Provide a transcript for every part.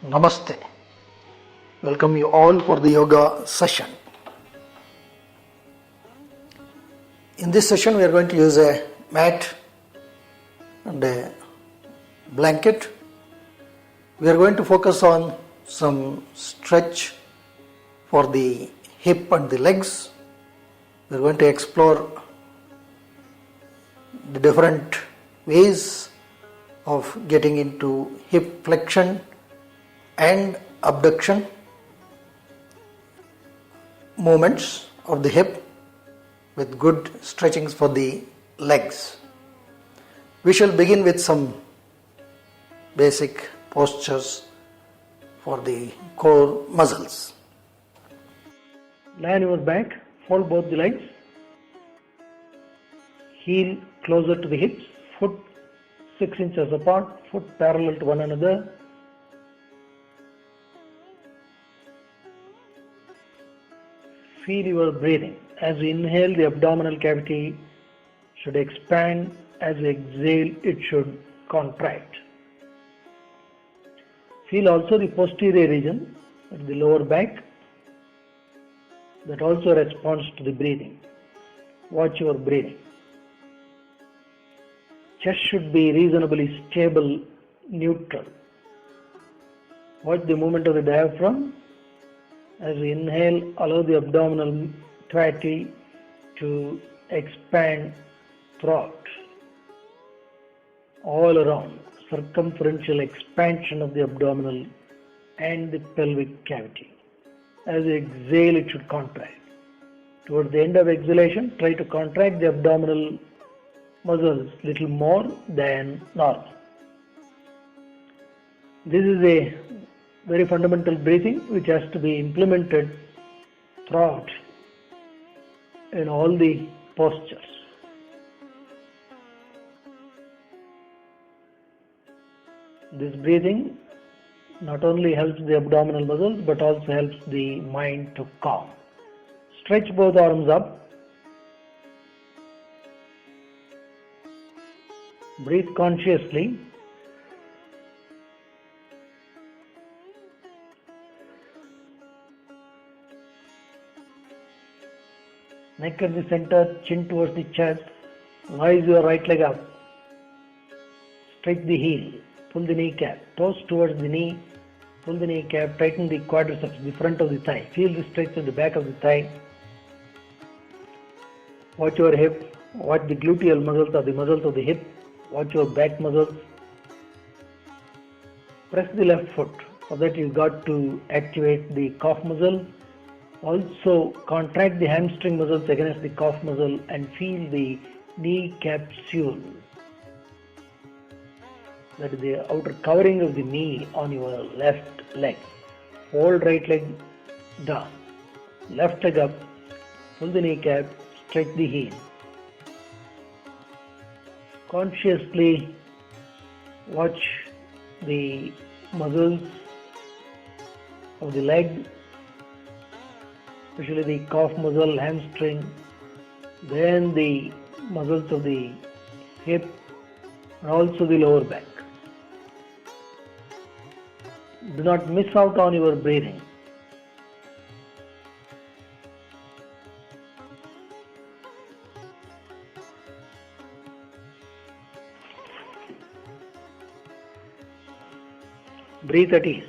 Namaste. Welcome you all for the yoga session. In this session, we are going to use a mat and a blanket. We are going to focus on some stretch for the hip and the legs. We are going to explore the different ways of getting into hip flexion and abduction movements of the hip with good stretchings for the legs. We shall begin with some basic postures for the core muscles. Lie on your back, fold both the legs, heel closer to the hips, foot 6 inches apart, foot parallel to one another. Feel your breathing. As you inhale, the abdominal cavity should expand. As you exhale, it should contract. Feel also the posterior region at the lower back that also responds to the breathing. Watch your breathing. Chest should be reasonably stable, neutral. Watch the movement of the diaphragm. As we inhale, allow the abdominal cavity to expand throughout, all around, circumferential expansion of the abdominal and the pelvic cavity. As you exhale, it should contract. Towards the end of exhalation, try to contract the abdominal muscles little more than normal. This is a very fundamental breathing which has to be implemented throughout in all the postures. This breathing not only helps the abdominal muscles but also helps the mind to calm. Stretch both arms up. Breathe consciously. Neck at the center, chin towards the chest. Rise your right leg up. Stretch the heel. Pull the kneecap. Toes towards the knee. Pull the kneecap. Tighten the quadriceps, the front of the thigh. Feel the stretch at the back of the thigh. Watch your hip. Watch the gluteal muscles or the muscles of the hip. Watch your back muscles. Press the left foot. For that you got to activate the calf muscle. Also contract the hamstring muscles against the calf muscle and feel the knee capsule. That is the outer covering of the knee on your left leg. Fold right leg down. Left leg up. Pull the kneecap. Stretch the heel. Consciously watch the muscles of the leg, especially the calf muscle, hamstring, then the muscles of the hip and also the lower back. Do not miss out on your breathing. Breathe at ease.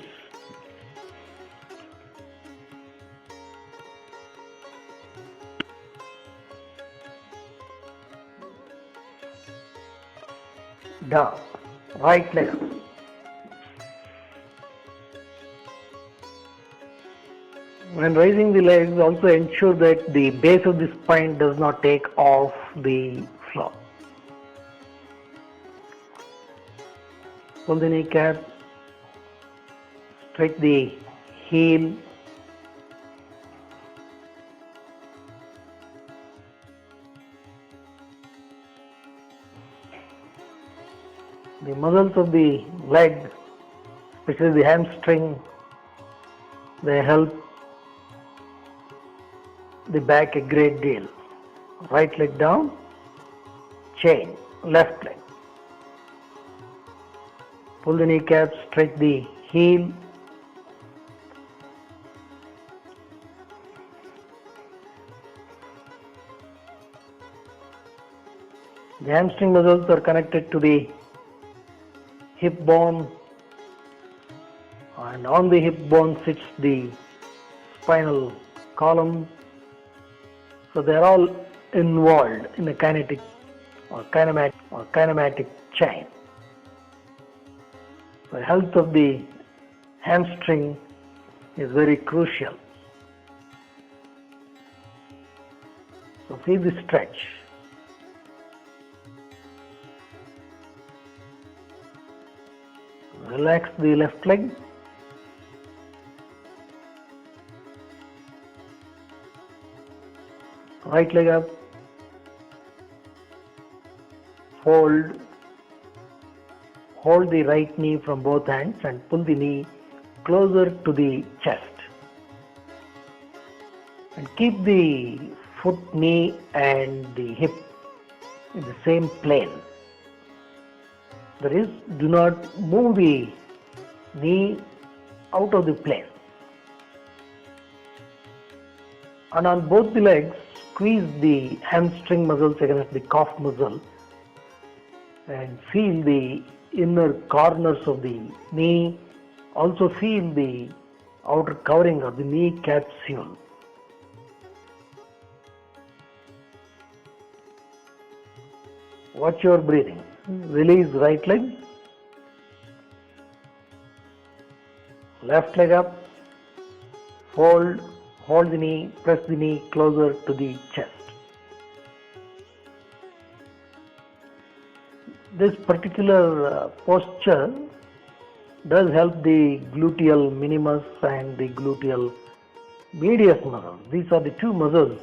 Down. Right leg up. When raising the legs, also ensure that the base of the spine does not take off the floor. Pull the kneecap. Stretch the heel. The muscles of the leg, especially the hamstring, they help the back a great deal. Right leg down, chain, left leg. Pull the kneecap, stretch the heel, The hamstring muscles are connected to the hip bone, and on the hip bone sits the spinal column. So they are all involved in a kinetic or kinematic chain. The health of the hamstring is very crucial. So see the stretch. Relax the left leg. Right leg up. Hold the right knee from both hands and pull the knee closer to the chest. And keep the foot, knee and the hip in the same plane. That is, do not move the knee out of the plane. And on both the legs, squeeze the hamstring muscles against the calf muscle and feel the inner corners of the knee. Also feel the outer covering of the knee capsule. Watch your breathing. Release right leg. Left leg up. Hold the knee, press the knee closer to the chest. This particular posture does help the gluteal minimus and the gluteal medius muscles. These are the two muscles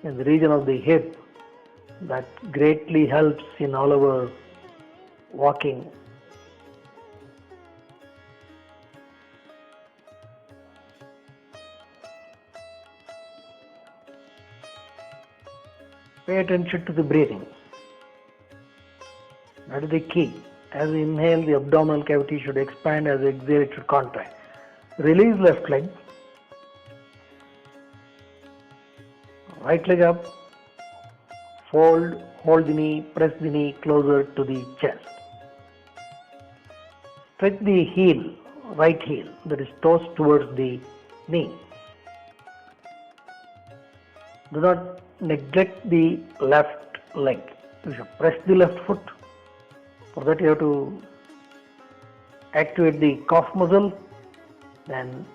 in the region of the hip that greatly helps in all our walking. Pay attention to the breathing. That is the key. As you inhale, the abdominal cavity should expand. As you exhale, it should contract. Release left leg. Right leg up. Fold, hold the knee, press the knee closer to the chest. Stretch the heel, right heel, that is toes towards the knee. Do not neglect the left leg. You should press the left foot. For that you have to activate the calf muscle, then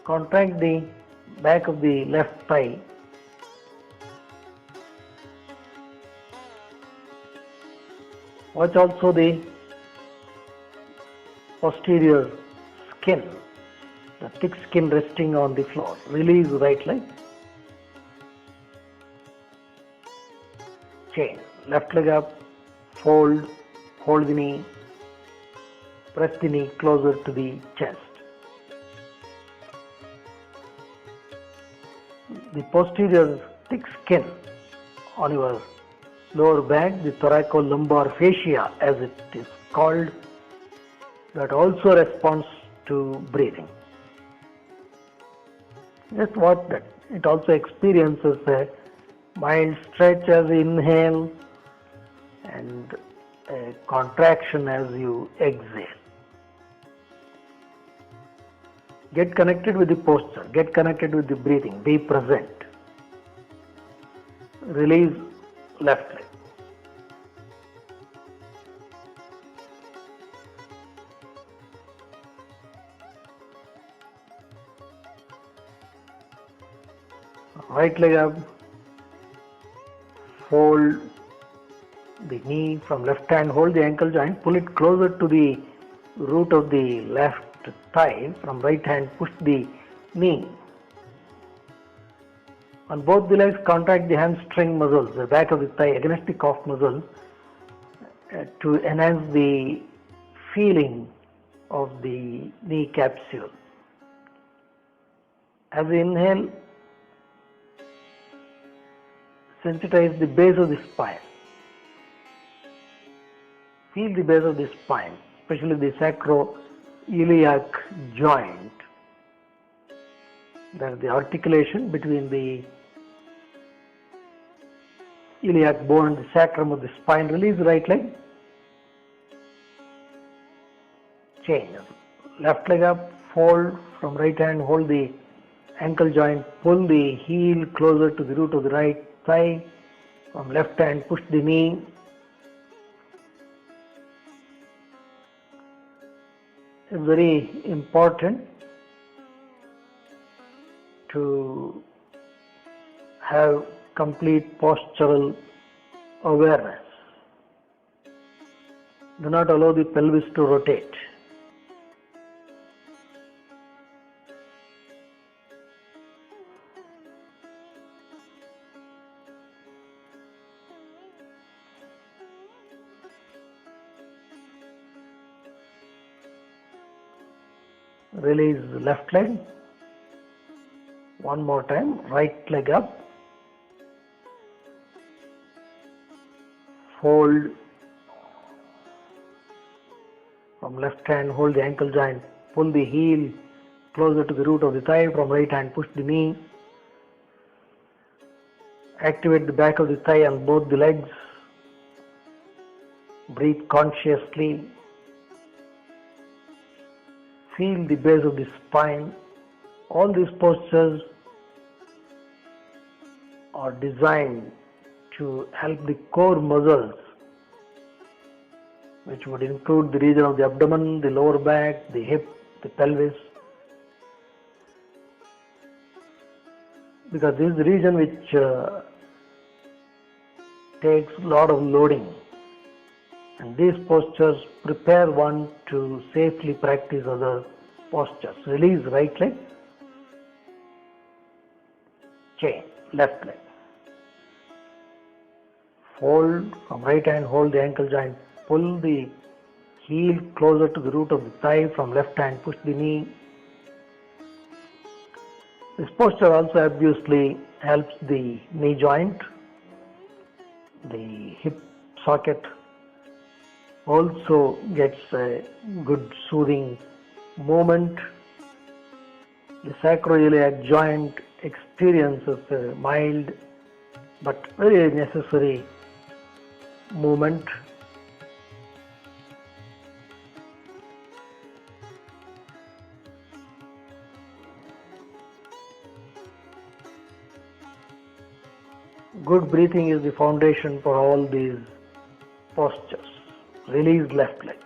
contract the back of the left thigh. Watch also the posterior skin, the thick skin resting on the floor. Release right leg. Chain. Left leg up. Fold. Hold the knee. Press the knee closer to the chest. The posterior thick skin on your lower back, the thoracolumbar fascia as it is called, that also responds to breathing. Just watch that. It also experiences a mild stretch as you inhale and a contraction as you exhale. Get connected with the posture, get connected with the breathing, be present. Release left leg. Right leg up. Fold the knee from left hand, hold the ankle joint, pull it closer to the root of the left thigh. From right hand, push the knee. On both the legs, contract the hamstring muscles, the back of the thigh against the calf muscles to enhance the feeling of the knee capsule. As you inhale, sensitize the base of the spine. Feel the base of the spine, especially the sacroiliac joint. That is the articulation between the iliac bone and the sacrum of the spine. Release the right leg. Change. Left leg up, fold from right hand, hold the ankle joint, pull the heel closer to the root of the right thigh. From left hand, push the knee. It's very important to have complete postural awareness. Do not allow the pelvis to rotate. Release the left leg. One more time. Right leg up. Fold from left hand, hold the ankle joint, pull the heel closer to the root of the thigh. From right hand, push the knee. Activate the back of the thigh on both the legs. Breathe consciously. Feel the base of the spine. All these postures are designed to help the core muscles, which would include the region of the abdomen, the lower back, the hip, the pelvis, because this is the region which takes a lot of loading, and these postures prepare one to safely practice other postures. Release right leg. Change. Left leg. Fold from right hand, hold the ankle joint, pull the heel closer to the root of the thigh. From left hand, push the knee. This posture also obviously helps the knee joint, the hip socket also gets a good soothing movement. The sacroiliac joint experiences a mild but very necessary movement. Good breathing is the foundation for all these postures. Release left leg.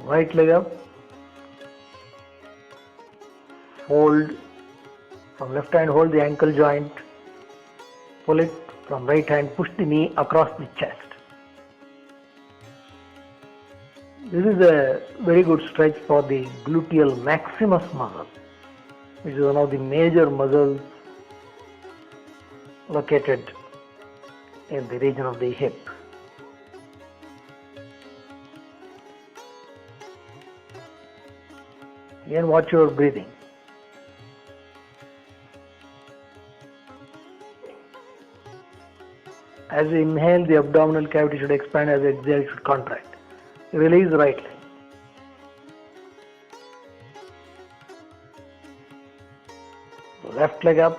Right leg up. Fold from left hand, hold the ankle joint, pull it from right hand, push the knee across the chest. This is a very good stretch for the gluteal maximus muscle, which is one of the major muscles located in the region of the hip. Again, watch your breathing. As you inhale, the abdominal cavity should expand, as you exhale, it should contract. Release right leg. Left leg up.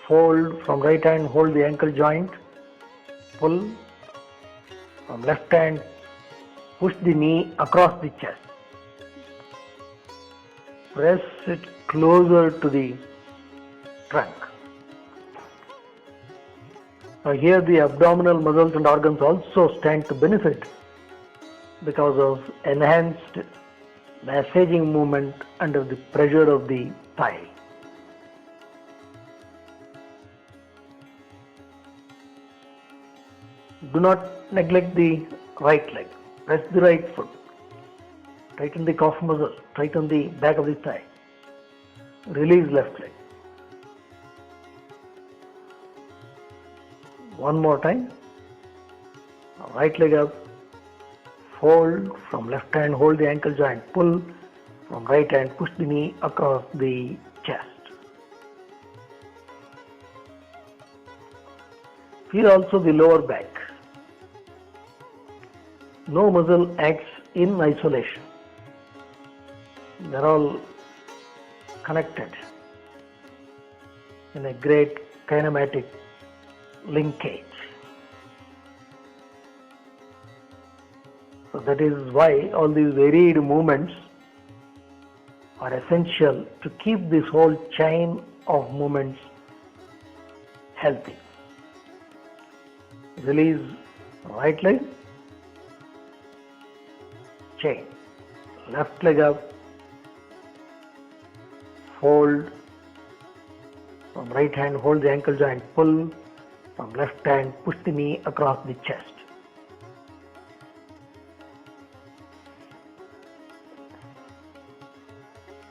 Fold from right hand, hold the ankle joint. Pull from left hand, push the knee across the chest. Press it closer to the trunk. Now here the abdominal muscles and organs also stand to benefit because of enhanced massaging movement under the pressure of the thigh. Do not neglect the right leg. Press the right foot. Tighten the calf muscle. Tighten the back of the thigh. Release left leg. One more time. Right leg up. Fold from left hand, hold the ankle joint. Pull from right hand, push the knee across the chest. Feel also the lower back. No muscle acts in isolation. They're all connected in a great kinematic linkage. So that is why all these varied movements are essential to keep this whole chain of movements healthy. Release right leg, chain, left leg up, fold, from right hand hold the ankle joint, pull, from left hand push the knee across the chest.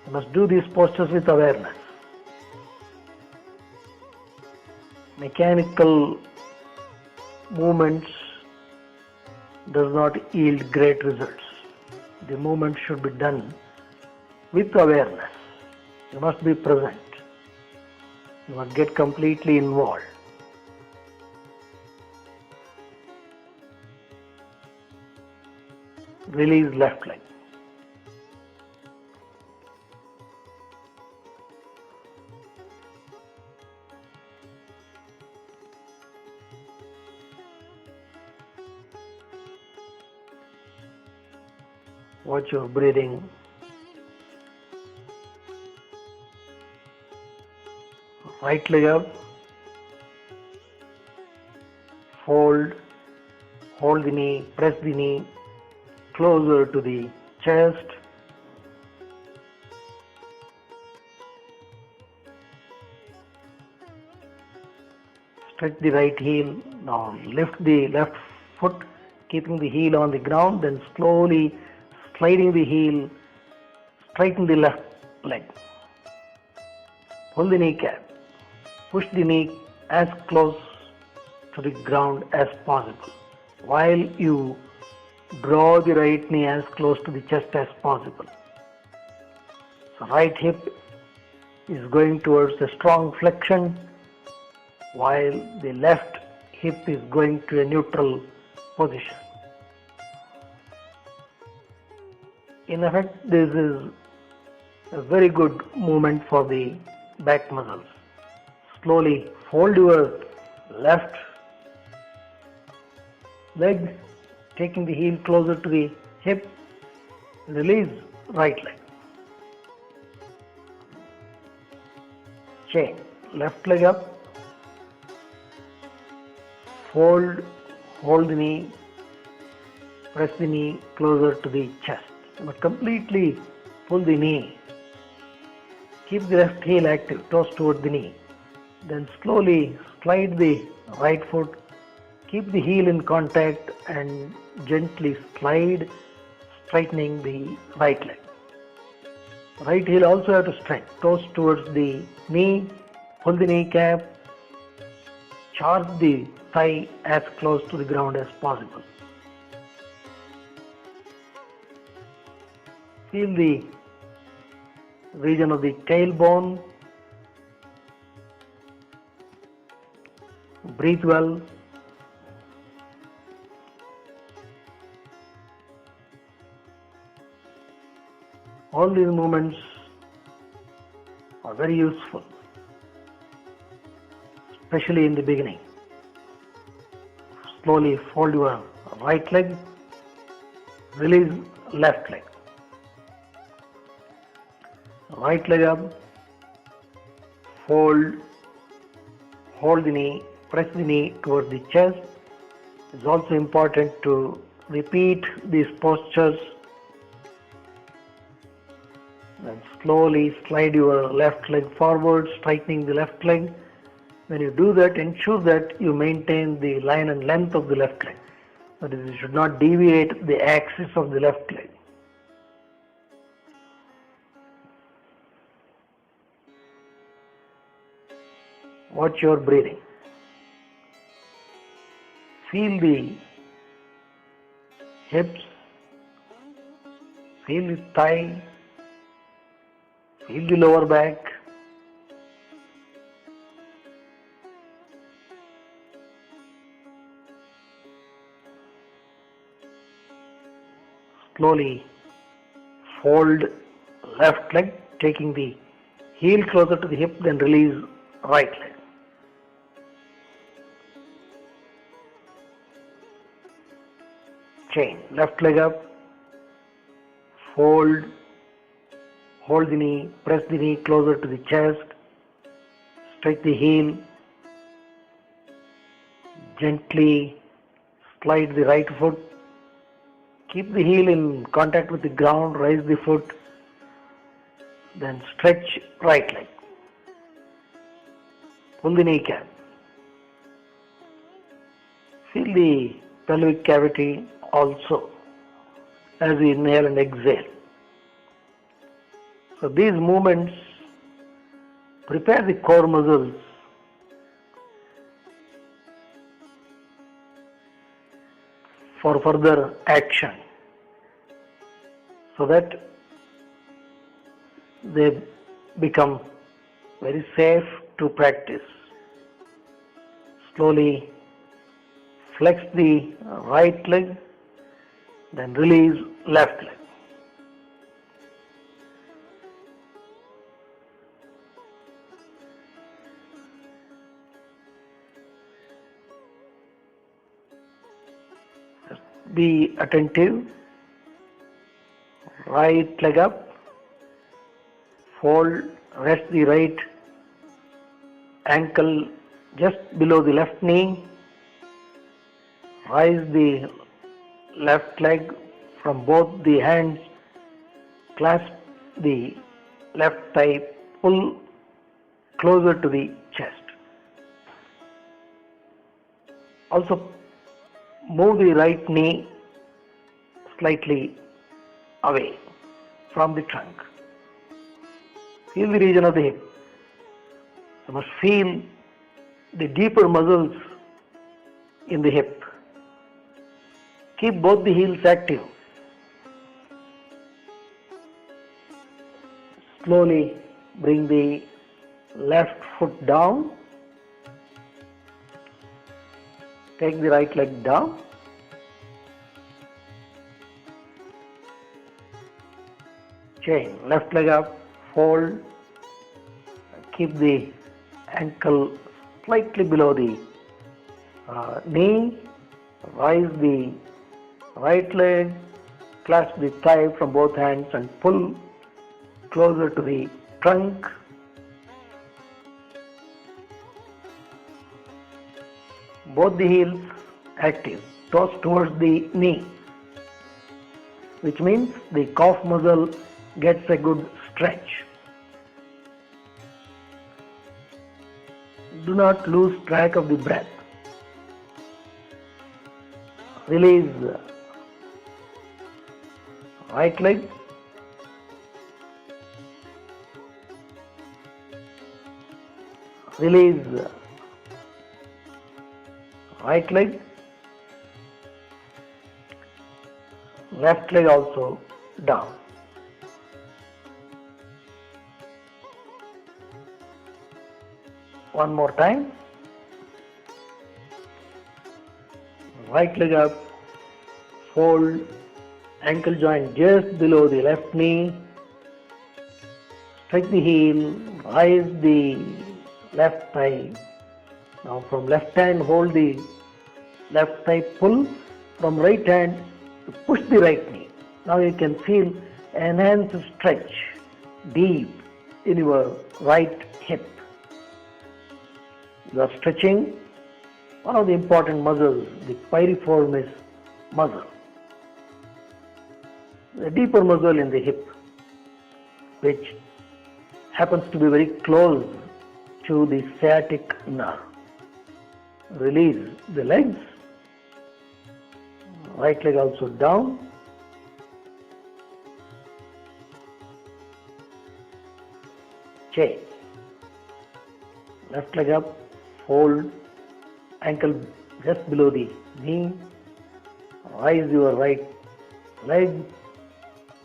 You must do these postures with awareness. Mechanical movements does not yield great results. The movement should be done with awareness. You must be present. You must get completely involved. Release left leg. Watch your breathing. Right leg up, fold, hold the knee, press the knee closer to the chest. Stretch the right heel. Now lift the left foot, keeping the heel on the ground, then slowly sliding the heel, straighten the left leg. Pull the kneecap. Push the knee as close to the ground as possible, while you draw the right knee as close to the chest as possible. So right hip is going towards a strong flexion, while the left hip is going to a neutral position. In effect, this is a very good movement for the back muscles. Slowly fold your left leg, taking the heel closer to the hip. Release right leg. Chain, left leg up, fold, hold the knee, press the knee closer to the chest. But completely pull the knee. Keep the left heel active, toes toward the knee. Then slowly slide the right foot, keep the heel in contact and gently slide, straightening the right leg. Right heel also have to straighten, toes towards the knee, pull the kneecap, charge the thigh as close to the ground as possible. Feel the region of the tailbone. Breathe well. All these movements are very useful, especially in the beginning. Slowly fold your right leg, release left leg. Right leg up, fold, hold the knee, press the knee towards the chest. It's also important to repeat these postures. Then slowly slide your left leg forward, straightening the left leg. When you do that, ensure that you maintain the line and length of the left leg. That is, you should not deviate the axis of the left leg. Watch your breathing. Feel the hips, feel the thigh, feel the lower back. Slowly fold left leg, taking the heel closer to the hip, then release right leg. Chain, left leg up, fold, hold the knee, press the knee closer to the chest, stretch the heel, gently slide the right foot, keep the heel in contact with the ground, raise the foot, then stretch right leg. Pull the kneecap. Feel the pelvic cavity also as we inhale and exhale. So these movements prepare the core muscles for further action so that they become very safe to practice. Slowly flex the right leg, then release left leg. Be attentive. Right leg up, fold, rest the right ankle just below the left knee, rise the left leg from both the hands, clasp the left thigh, pull closer to the chest. Also move the right knee slightly away from the trunk. Feel the region of the hip. You must feel the deeper muscles in the hip. Keep both the heels active. Slowly bring the left foot down. Take the right leg down. Chain, left leg up, fold, keep the ankle slightly below the knee, rise the right leg, clasp the thigh from both hands and pull closer to the trunk. Both the heels active, toes towards the knee, which means the calf muscle gets a good stretch. Do not lose track of the breath. Release right leg, release right leg, left leg also down. One more time. Right leg up, fold, ankle joint just below the left knee, stretch the heel, rise the left thigh. Now from left hand hold the left thigh, pull from right hand to push the right knee. Now you can feel enhanced stretch deep in your right hip. You are stretching one of the important muscles, the piriformis muscle, the deeper muscle in the hip, which happens to be very close to the sciatic nerve. Release the legs, right leg also down. Chain, left leg up, fold, ankle just below the knee, rise your right leg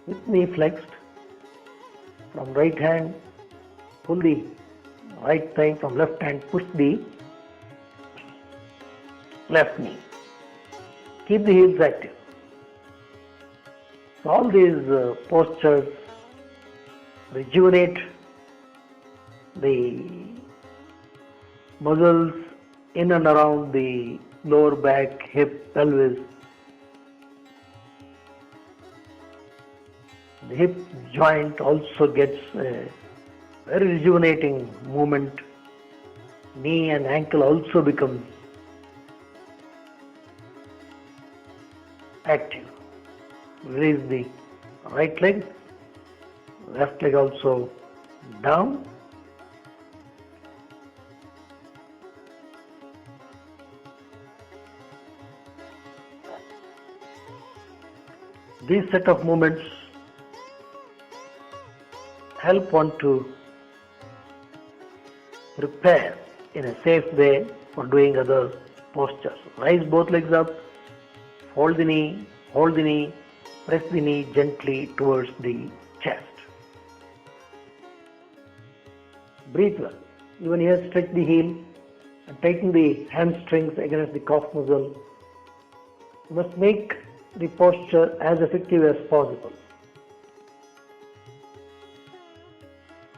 with knee flexed, from right hand pull the right thigh, from left hand push the left knee. Keep the heels active. So all these postures rejuvenate the muscles in and around the lower back, hip, pelvis. The hip joint also gets a very rejuvenating movement. Knee and ankle also become active. Raise the right leg, left leg also down. These set of movements help one to prepare in a safe way for doing other postures. Rise both legs up, hold the knee, press the knee gently towards the chest. Breathe well. Even here, stretch the heel and tighten the hamstrings against the calf muscle. You must make the posture as effective as possible.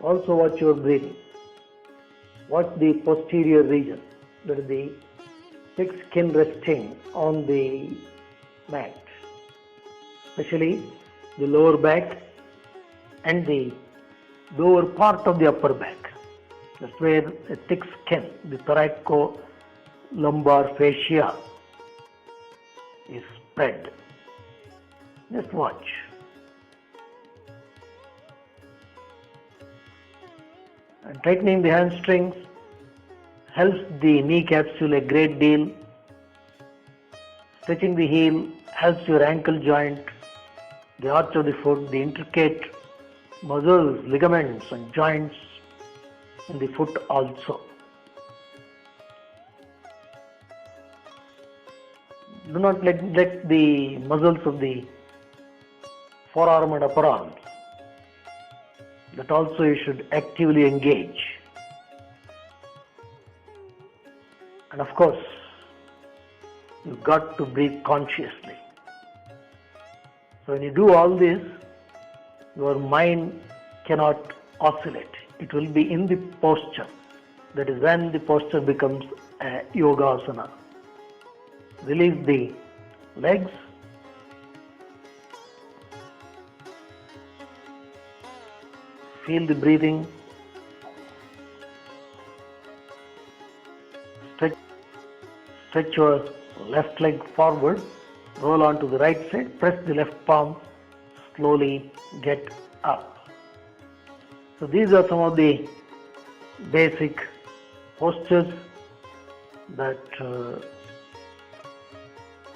Also watch your breathing. Watch the posterior region, that is the thick skin resting on the mat, especially the lower back and the lower part of the upper back. That's where a thick skin, the thoracolumbar fascia, is spread. Just watch. And tightening the hamstrings helps the knee capsule a great deal. Stretching the heel helps your ankle joint, the arch of the foot, the intricate muscles, ligaments and joints in the foot also. Do not neglect the muscles of the forearm and upper arms. That also you should actively engage. And of course, you've got to breathe consciously. So when you do all this, your mind cannot oscillate. It will be in the posture. That is when the posture becomes a yogasana. Release the legs. Feel the breathing. Stretch your left leg forward. Roll onto the right side. Press the left palm. Slowly get up. So these are some of the basic postures that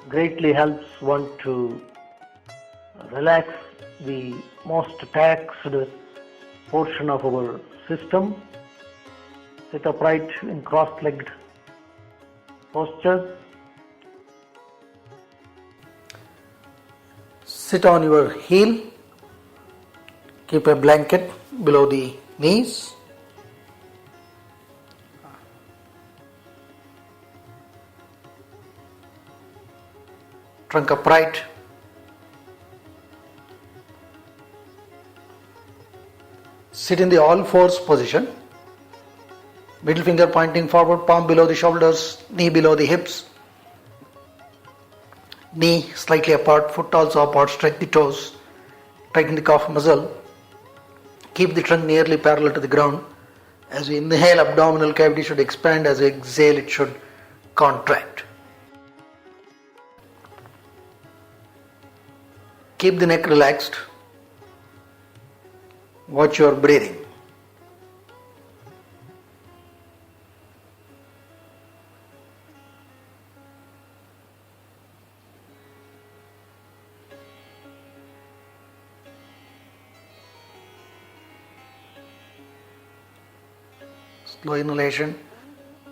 greatly helps one to relax the most taxed portion of our system. Sit upright in cross-legged posture. Sit on your heel. Keep a blanket below the knees. Trunk upright. Sit in the all fours position. Middle finger pointing forward, palm below the shoulders, knee below the hips. Knee slightly apart, foot also apart, stretch the toes. Tighten the calf muscle. Keep the trunk nearly parallel to the ground. As we inhale, abdominal cavity should expand. As we exhale, it should contract. Keep the neck relaxed. Watch your breathing. Slow inhalation,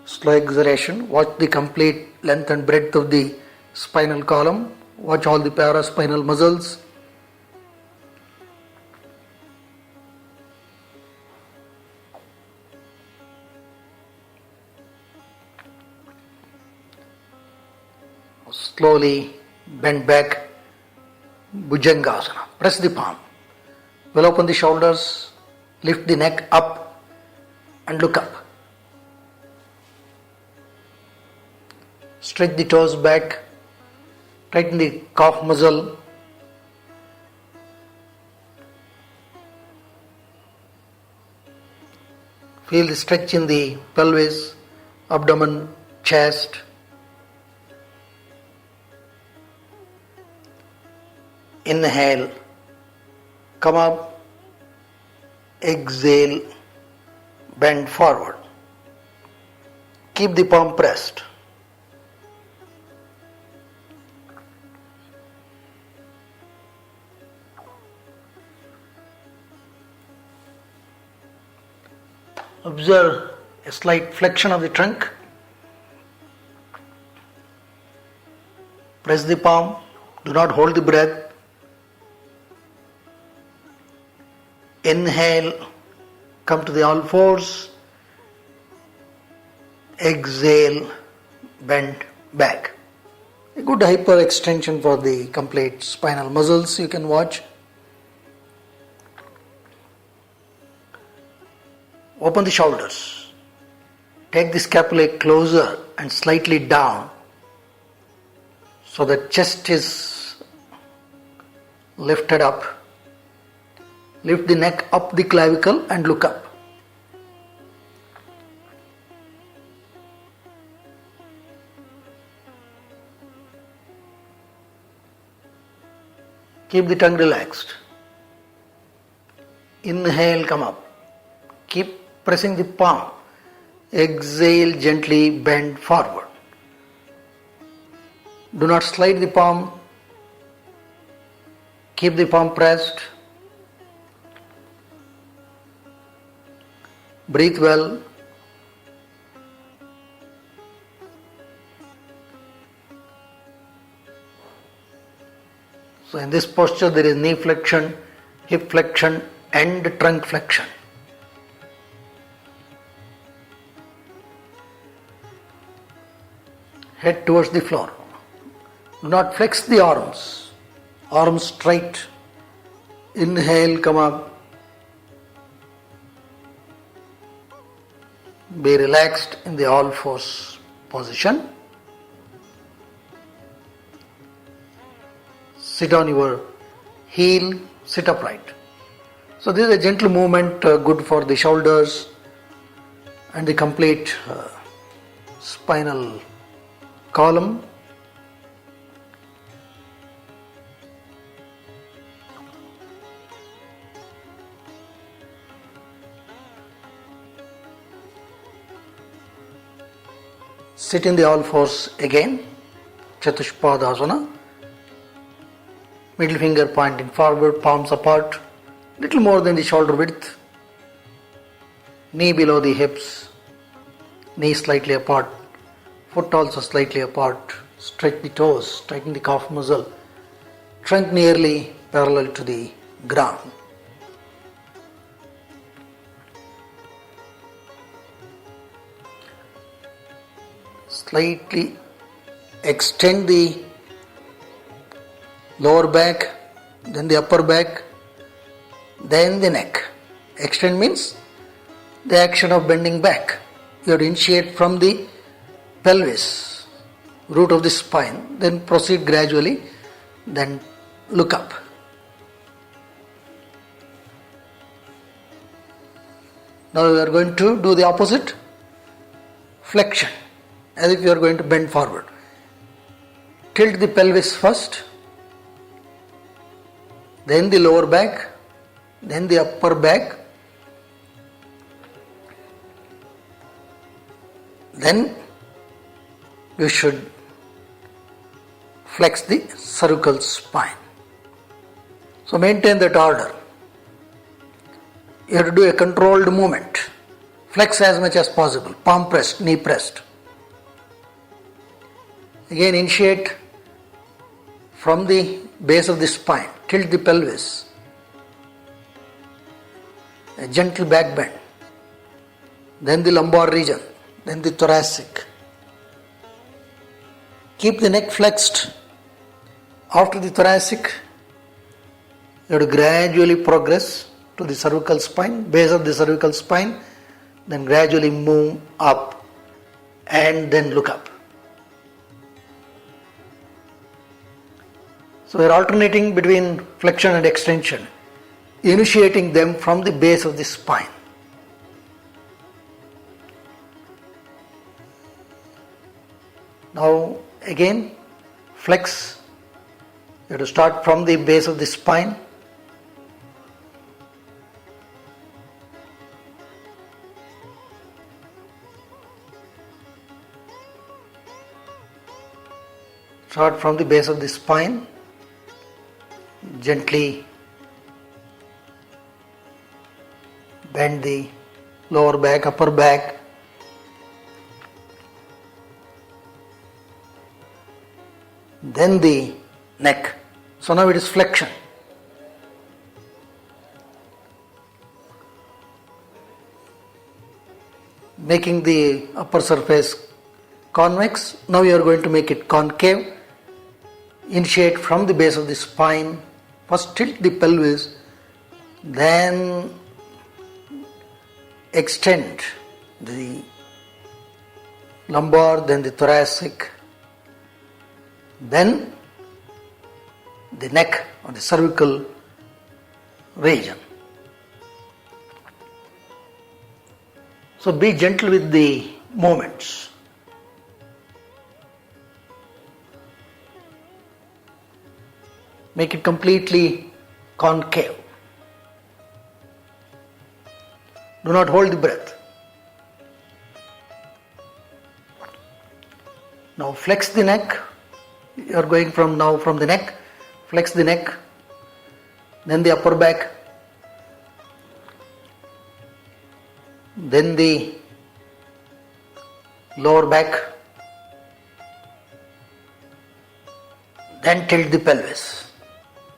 slow exhalation. Watch the complete length and breadth of the spinal column. Watch all the paraspinal muscles. Slowly bend back, Bhujangasana. Press the palm. Well open the shoulders. Lift the neck up and look up. Stretch the toes back. Tighten the calf muscle. Feel the stretch in the pelvis, abdomen, chest. Inhale, come up. Exhale, bend forward. Keep the palm pressed. Observe a slight flexion of the trunk. Press the palm. Do not hold the breath. Inhale, come to the all fours. Exhale, bend back. A good hyperextension for the complete spinal muscles you can watch. Open the shoulders. Take the scapulae closer and slightly down so the chest is lifted up. Lift the neck up the clavicle and look up. Keep the tongue relaxed. Inhale, come up. Keep pressing the palm. Exhale, gently bend forward. Do not slide the palm. Keep the palm pressed. Breathe well. So in this posture there is knee flexion, hip flexion and trunk flexion. Head towards the floor. Do not flex the arms. Arms straight. Inhale, come up. Be relaxed in the all fours position. Sit on your heel, sit upright. So this is a gentle movement good for the shoulders and the complete spinal column. Sit in the all fours again, Chatushpadasana. Middle finger pointing forward, palms apart, little more than the shoulder width. Knee below the hips, knee slightly apart, foot also slightly apart. Stretch the toes, tighten the calf muscle, trunk nearly parallel to the ground. Slightly extend the lower back, then the upper back, then the neck. Extend means the action of bending back. You have to initiate from the pelvis, root of the spine, then proceed gradually, then look up. Now we are going to do the opposite, flexion, as if you are going to bend forward. Tilt the pelvis first, then the lower back, then the upper back, then you should flex the cervical spine. So maintain that order. You have to do a controlled movement. Flex as much as possible. Palm pressed, knee pressed. Again initiate from the base of the spine. Tilt the pelvis. A gentle back bend. Then the lumbar region. Then the thoracic. Keep the neck flexed. After the thoracic, you have to gradually progress to the cervical spine, base of the cervical spine, then gradually move up and then look up. So we are alternating between flexion and extension, initiating them from the base of the spine. Now again, flex. You have to start from the base of the spine. Start from the base of the spine. Gently bend the lower back, upper back. Then the neck. So now it is flexion. Making the upper surface convex. Now you are going to make it concave. Initiate from the base of the spine. First tilt the pelvis, then extend the lumbar, then the thoracic, then the neck or the cervical region. So be gentle with the movements. Make it completely concave. Do not hold the breath. Now flex the neck. You are going from the neck. Flex the neck. Then the upper back. Then the lower back. Then tilt the pelvis.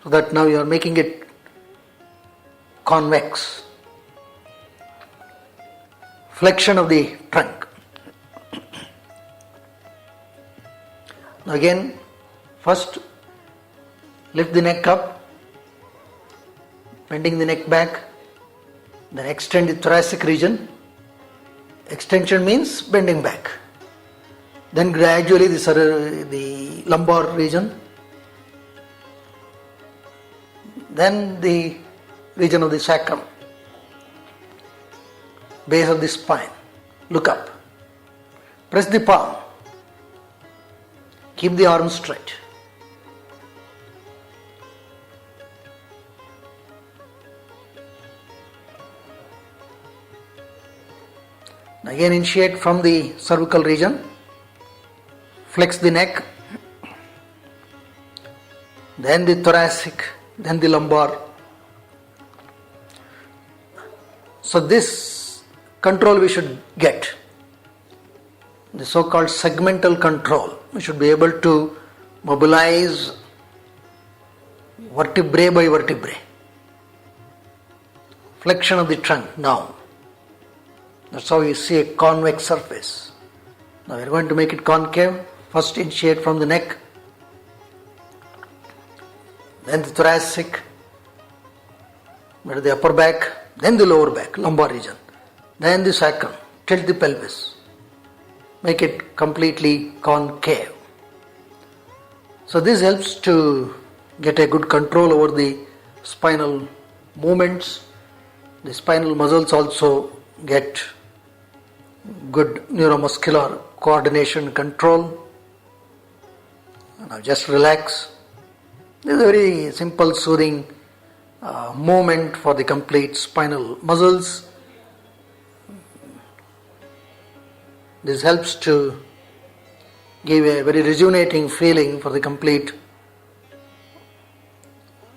So that now you are making it convex. Flexion of the trunk. Now again, first lift the neck up, bending the neck back, then extend the thoracic region. Extension means bending back. Then gradually the lumbar region. Then the region of the sacrum, base of the spine. Look up. Press the palm. Keep the arms straight. Again initiate from the cervical region. Flex the neck. Then the thoracic. Then the lumbar. So this control we should get, the so-called segmental control. We should be able to mobilize vertebrae by vertebrae. Flexion of the trunk now. That's how you see a convex surface. Now we are going to make it concave. First initiate from the neck. Then the thoracic, the upper back, then the lower back, lumbar region, then the sacrum, tilt the pelvis, make it completely concave. So this helps to get a good control over the spinal movements. The spinal muscles also get good neuromuscular coordination control. Now just relax. This is a very simple, soothing movement for the complete spinal muscles. This helps to give a very rejuvenating feeling for the complete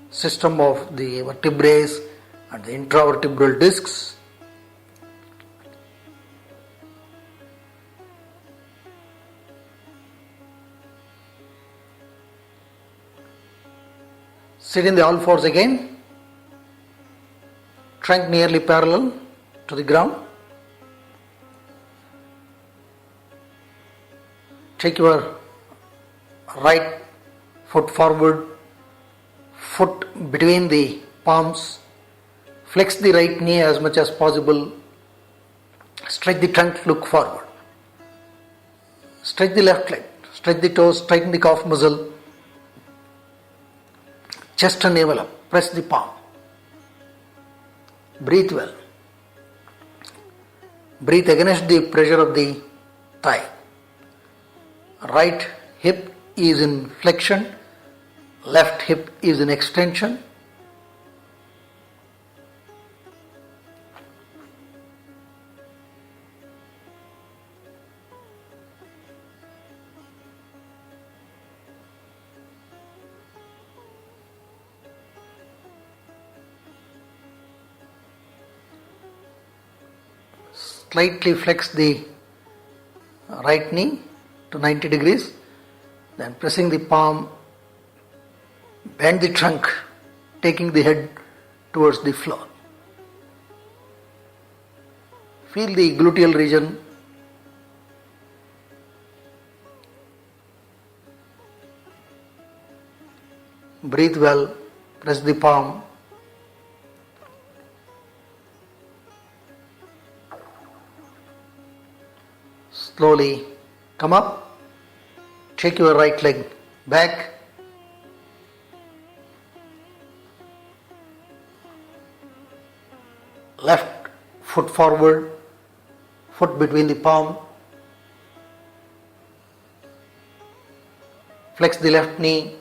system of the vertebrae and the intravertebral discs. Sit in the all fours again. Trunk nearly parallel to the ground. Take your right foot forward, foot between the palms, Flex the right knee as much as possible. Stretch the trunk, look forward. Stretch the left leg. Stretch the toes, tighten the calf muscle. Chest and navel up. Press the palm. Breathe well. Breathe against the pressure of the thigh. Right hip is in flexion. Left hip is in extension. Slightly flex the right knee to 90 degrees, then pressing the palm, bend the trunk, taking the head towards the floor. Feel the gluteal region. Breathe well, press the palm. Slowly come up, take your right leg back, left foot forward, foot between the palm, flex the left knee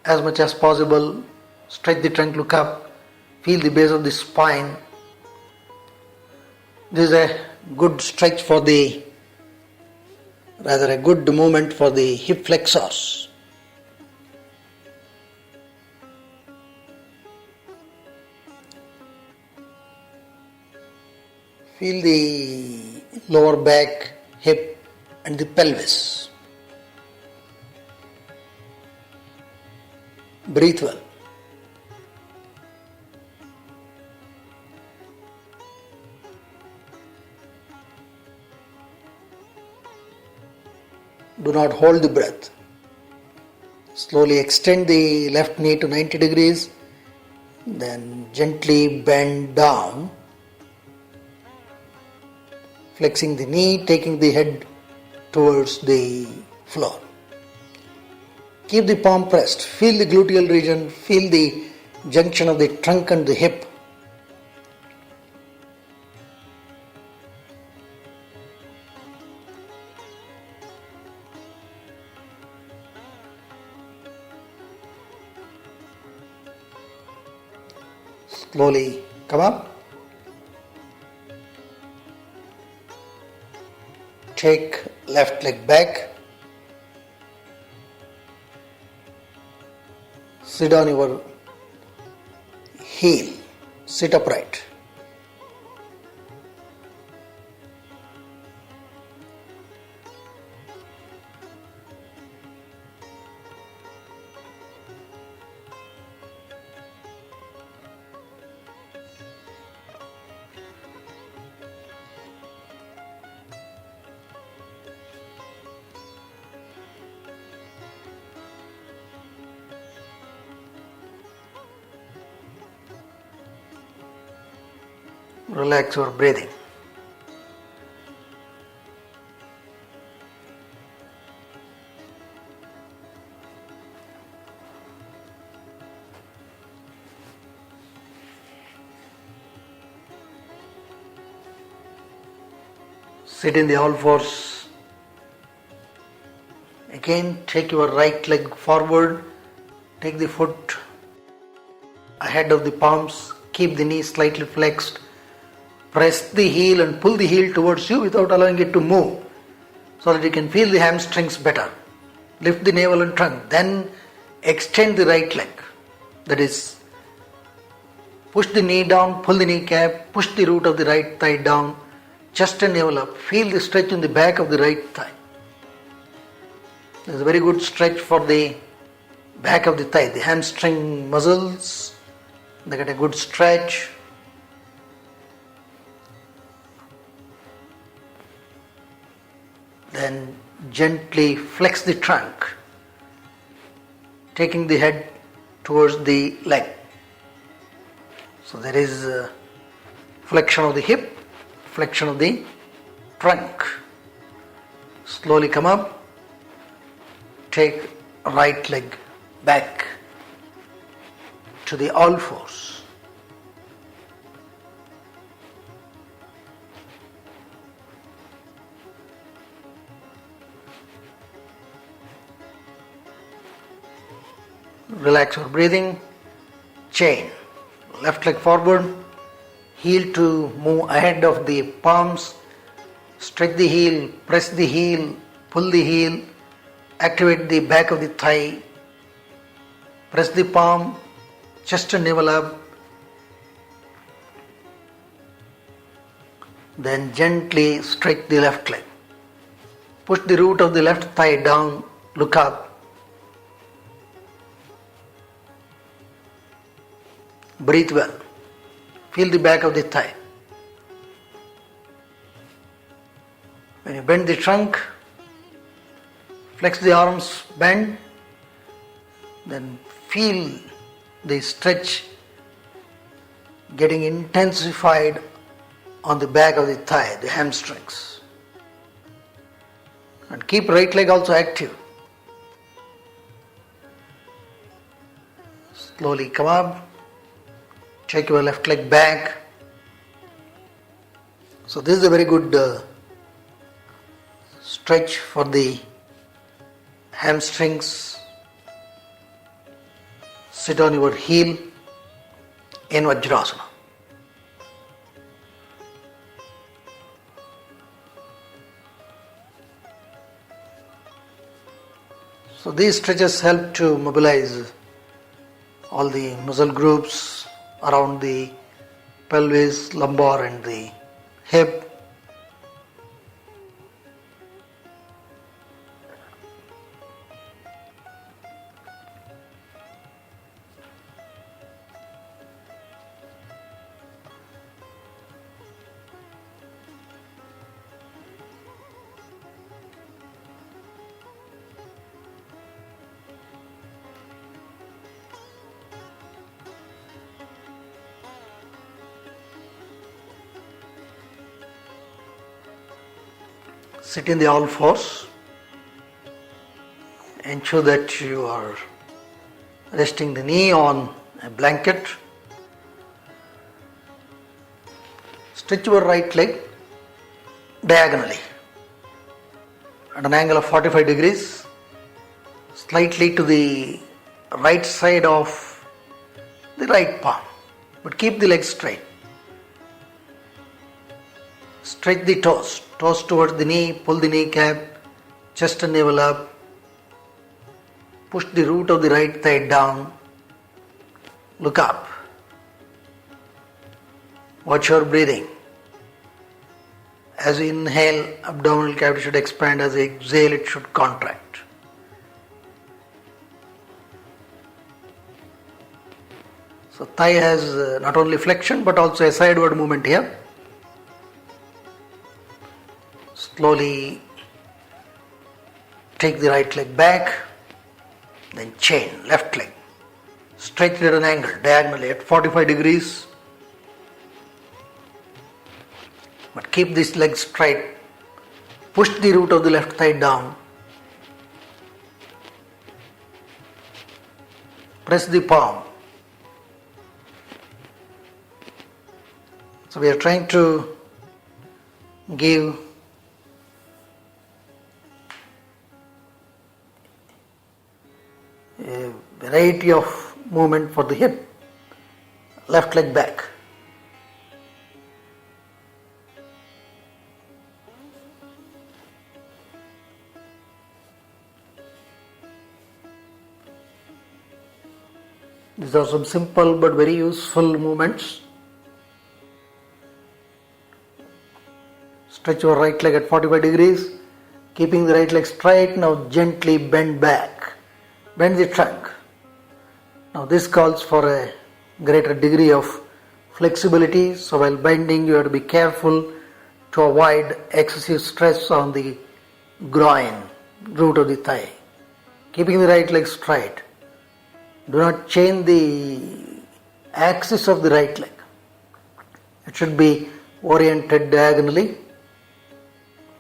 as much as possible, stretch the trunk, look up, feel the base of the spine. This is a good stretch for the, rather a good movement for the hip flexors. Feel the lower back, hip and the pelvis. Breathe well. Do not hold the breath. Slowly extend the left knee to 90 degrees, then gently bend down, flexing the knee, taking the head towards the floor. Keep the palm pressed, feel the gluteal region, feel the junction of the trunk and the hip. Slowly come up. Take left leg back. Sit on your heel. Sit upright. Relax your breathing. Sit in the all fours. Again, take your right leg forward. Take the foot ahead of the palms. Keep the knee slightly flexed. Press the heel and pull the heel towards you without allowing it to move, so that you can feel the hamstrings better. Lift the navel and trunk. Then extend the right leg. That is, push the knee down, pull the kneecap, push the root of the right thigh down, chest and navel up. Feel the stretch in the back of the right thigh. This is a very good stretch for the back of the thigh. The hamstring muscles, they get a good stretch. Then gently flex the trunk, taking the head towards the leg. So there is flexion of the hip, flexion of the trunk. Slowly come up, take right leg back to the all fours. Relax your breathing, chain, left leg forward, heel to move ahead of the palms, stretch the heel, press the heel, pull the heel, activate the back of the thigh, press the palm, chest and navel up, then gently stretch the left leg. Push the root of the left thigh down, look up. Breathe well. Feel the back of the thigh. When you bend the trunk, flex the arms, bend, then feel the stretch getting intensified on the back of the thigh, the hamstrings. And keep right leg also active. Slowly come up. Take your left leg back. So this is a very good stretch for the hamstrings. Sit on your heel in Vajrasana. So these stretches help to mobilize all the muscle groups around the pelvis, lumbar and the hip. Sit in the all fours. Ensure that you are resting the knee on a blanket. Stretch your right leg diagonally at an angle of 45 degrees, slightly to the right side of the right palm, but keep the leg straight. Stretch the toes towards the knee, pull the kneecap, chest and navel up, push the root of the right thigh down, look up. Watch your breathing. As you inhale, abdominal cavity should expand. As you exhale, it should contract. So thigh has not only flexion but also a sideward movement here. Slowly take the right leg back, then chain, left leg. Stretch it at an angle, diagonally at 45 degrees. But keep this leg straight. Push the root of the left thigh down. Press the palm. So we are trying to give a variety of movement for the hip. Left leg back. These are some simple but very useful movements. Stretch your right leg at 45 degrees, keeping the right leg straight. Now gently bend back. Bend the trunk. Now this calls for a greater degree of flexibility. So while bending, you have to be careful to avoid excessive stress on the groin, root of the thigh. Keeping the right leg straight. Do not change the axis of the right leg. It should be oriented diagonally,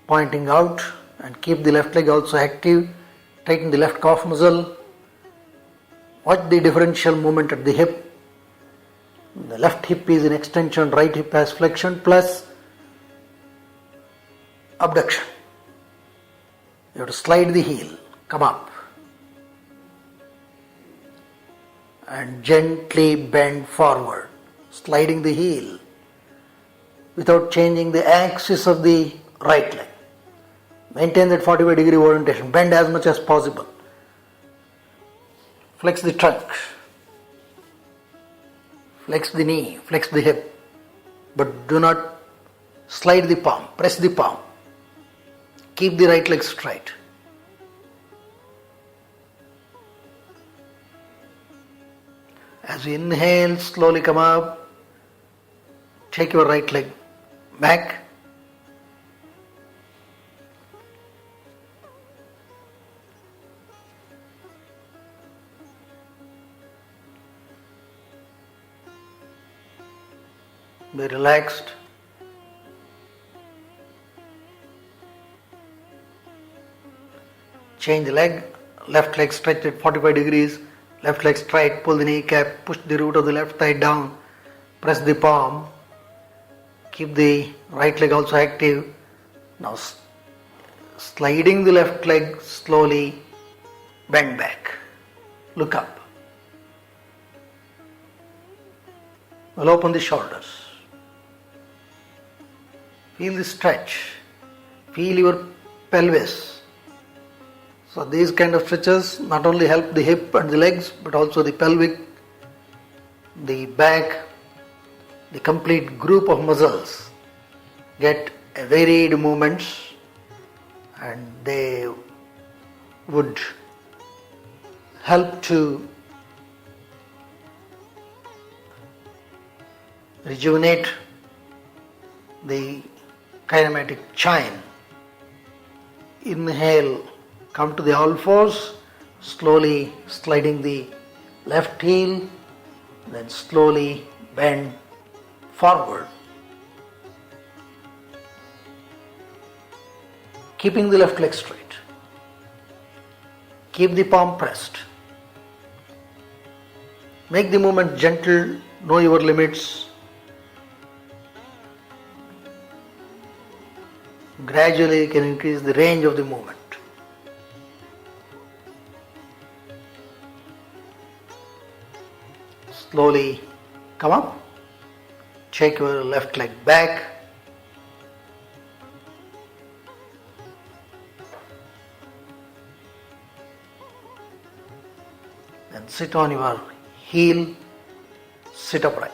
pointing out, and keep the left leg also active. Tighten the left calf muscle. Watch the differential movement at the hip. The left hip is in extension, right hip has flexion plus abduction. You have to slide the heel, come up, and gently bend forward, sliding the heel without changing the axis of the right leg. Maintain that 45-degree orientation, bend as much as possible. Flex the trunk, flex the knee, flex the hip, but do not slide the palm, press the palm. Keep the right leg straight. As you inhale, slowly come up, take your right leg back. Be relaxed. Change the leg, left leg stretched at 45 degrees, left leg straight, pull the kneecap, push the root of the left thigh down, press the palm, keep the right leg also active. Now sliding the left leg slowly, bend back, look up. We'll open the shoulders. Feel the stretch, feel your pelvis. So these kind of stretches not only help the hip and the legs, but also the pelvic, the back, the complete group of muscles get varied movements, and they would help to rejuvenate the kinematic chain. Inhale, come to the all fours, slowly sliding the left heel, then slowly bend forward. Keeping the left leg straight. Keep the palm pressed. Make the movement gentle, know your limits. Gradually you can increase the range of the movement. Slowly come up, take your left leg back, then sit on your heel, sit upright.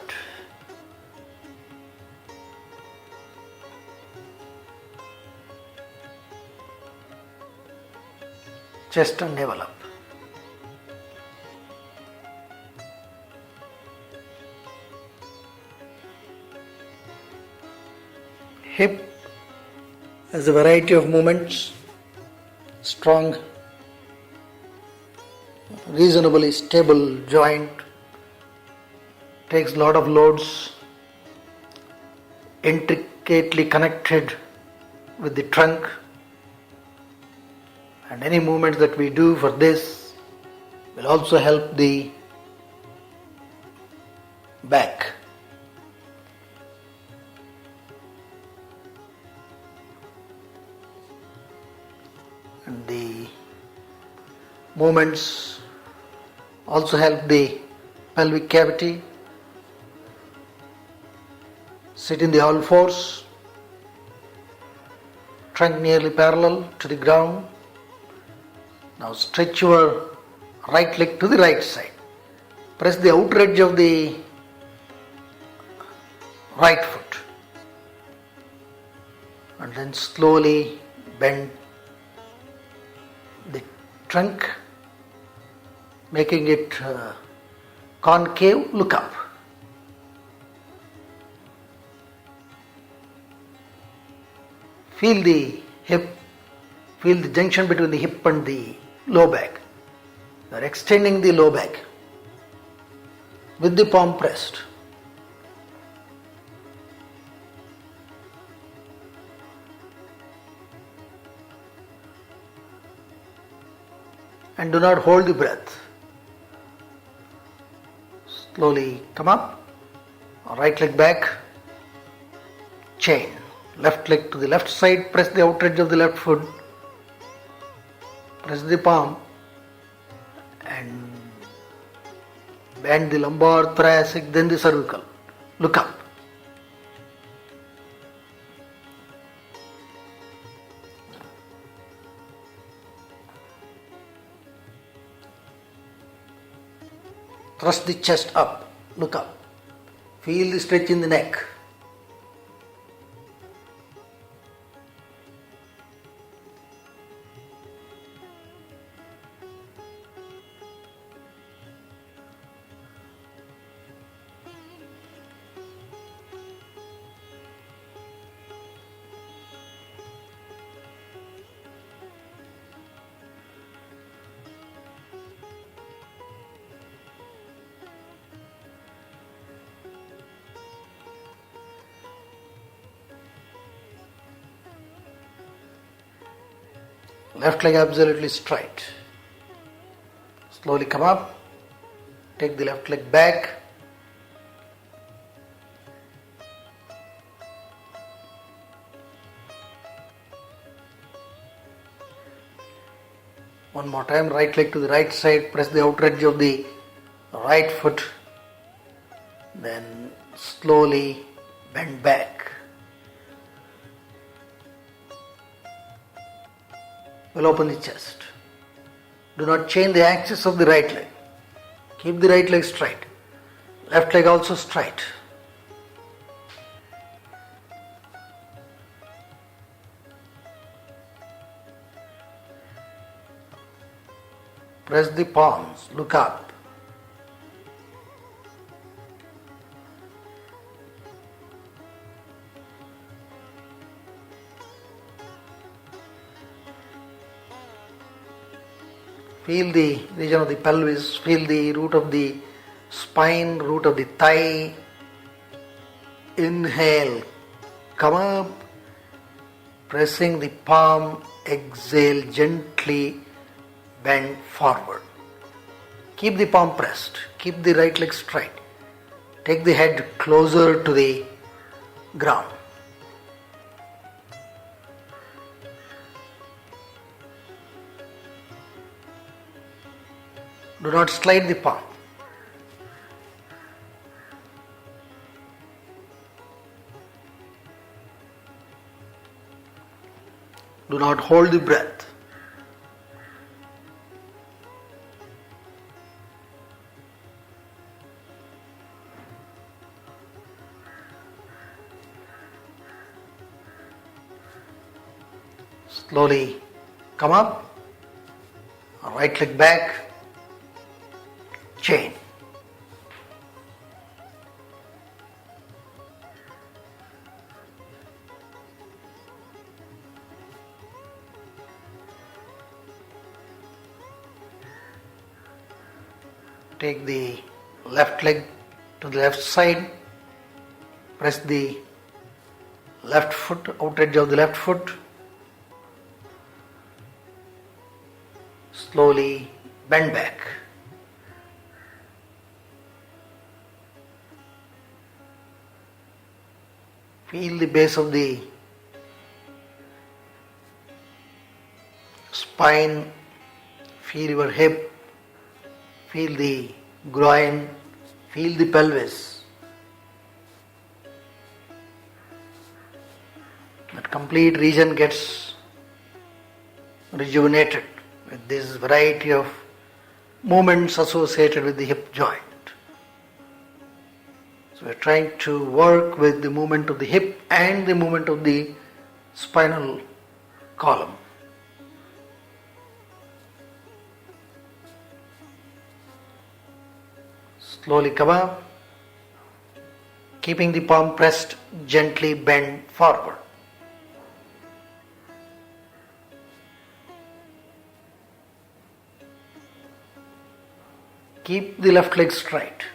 Chest and navel up. Hip has a variety of movements, strong, reasonably stable joint, takes a lot of loads, intricately connected with the trunk, and any movements that we do for this will also help the back. And the movements also help the pelvic cavity. Sit in the all fours, trunk nearly parallel to the ground. Now stretch your right leg to the right side. Press the outer edge of the right foot. And then slowly bend the trunk, making it concave, look up. Feel the hip, feel the junction between the hip and the low back. You are extending the low back with the palm pressed. and do not hold the breath. Slowly come up, right leg back, chain. Left leg to the left side, press the outer edge of the left foot, press the palm and bend the lumbar, thoracic, then the cervical. Look up. Thrust the chest up. Look up. Feel the stretch in the neck. Left leg absolutely straight. Slowly come up. Take the left leg back. One more time, right leg to the right side. Press the outer edge of the right foot. Then slowly bend back. We'll open the chest. Do not change the axis of the right leg. Keep the right leg straight. Left leg also straight. Press the palms. Look up. Feel the region of the pelvis, feel the root of the spine, root of the thigh. Inhale, come up, pressing the palm, exhale, gently bend forward. Keep the palm pressed, keep the right leg straight. Take the head closer to the ground. Do not slide the palm. Do not hold the breath. Slowly come up, right leg back, chain. Take the left leg to the left side, press the left foot, outer edge of the left foot. Slowly bend back. Feel the base of the spine, feel your hip, feel the groin, feel the pelvis. That complete region gets rejuvenated with this variety of movements associated with the hip joint. So we are trying to work with the movement of the hip and the movement of the spinal column. Slowly come up, keeping the palm pressed, gently bend forward. Keep the left leg straight.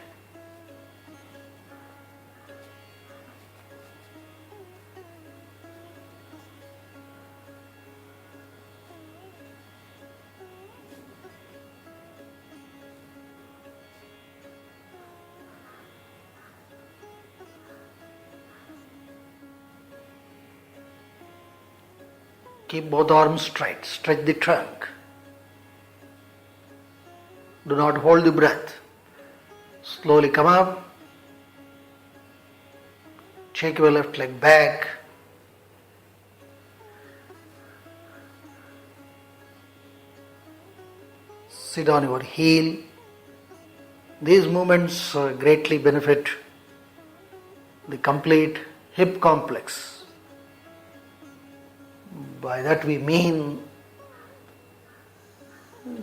Keep both arms straight. Stretch the trunk. Do not hold the breath. Slowly come up. Shake your left leg back. Sit on your heel. These movements greatly benefit the complete hip complex. By that we mean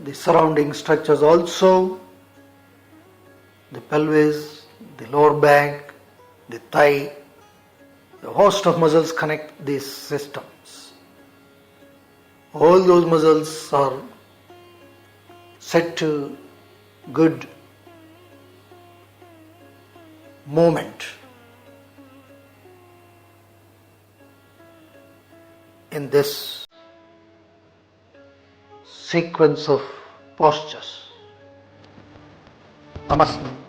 the surrounding structures also, the pelvis, the lower back, the thigh. A host of muscles connect these systems. All those muscles are set to good movement in this sequence of postures. Namaste.